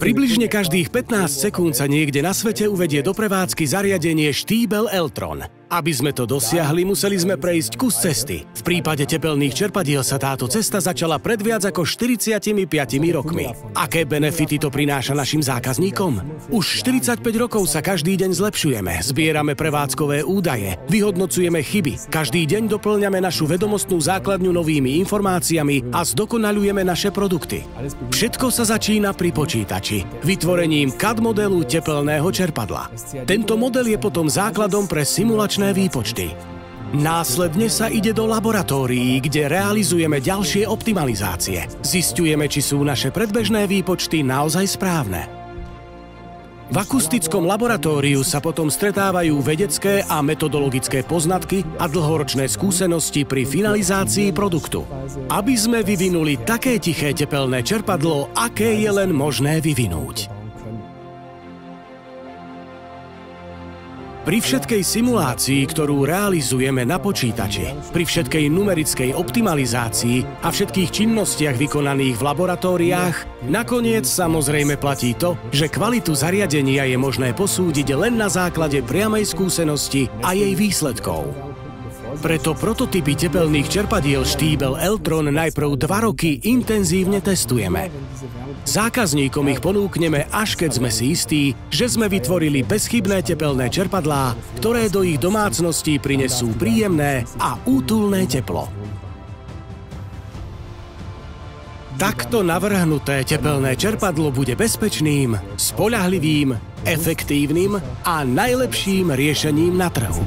Približne každých 15 sekúnd sa niekde na svete uvedie do prevádzky zariadenie Stiebel Eltron. Aby sme to dosiahli, museli sme prejsť kus cesty. V prípade tepelných čerpadiel sa táto cesta začala pred viac ako 45 rokmi. Aké benefity to prináša našim zákazníkom? Už 45 rokov sa každý deň zlepšujeme, zbierame prevádzkové údaje, vyhodnocujeme chyby, každý deň doplňame našu vedomostnú základňu novými informáciami a zdokonaľujeme naše produkty. Všetko sa začína pri počítači, vytvorením CAD modelu tepelného čerpadla. Tento model je potom základom pre simulačné výpočty. Následne sa ide do laboratórií, kde realizujeme ďalšie optimalizácie. Zisťujeme, či sú naše predbežné výpočty naozaj správne. V akustickom laboratóriu sa potom stretávajú vedecké a metodologické poznatky a dlhoročné skúsenosti pri finalizácii produktu, aby sme vyvinuli také tiché tepelné čerpadlo, aké je len možné vyvinúť. Pri všetkej simulácii, ktorú realizujeme na počítači, pri všetkej numerickej optimalizácii a všetkých činnostiach vykonaných v laboratóriách, nakoniec samozrejme platí to, že kvalitu zariadenia je možné posúdiť len na základe priamej skúsenosti a jej výsledkov. Preto prototypy tepelných čerpadiel Stiebel Eltron najprv 2 roky intenzívne testujeme. Zákazníkom ich ponúkneme, až keď sme si istí, že sme vytvorili bezchybné tepelné čerpadlá, ktoré do ich domácností prinesú príjemné a útulné teplo. Takto navrhnuté tepelné čerpadlo bude bezpečným, spoľahlivým, efektívnym a najlepším riešením na trhu.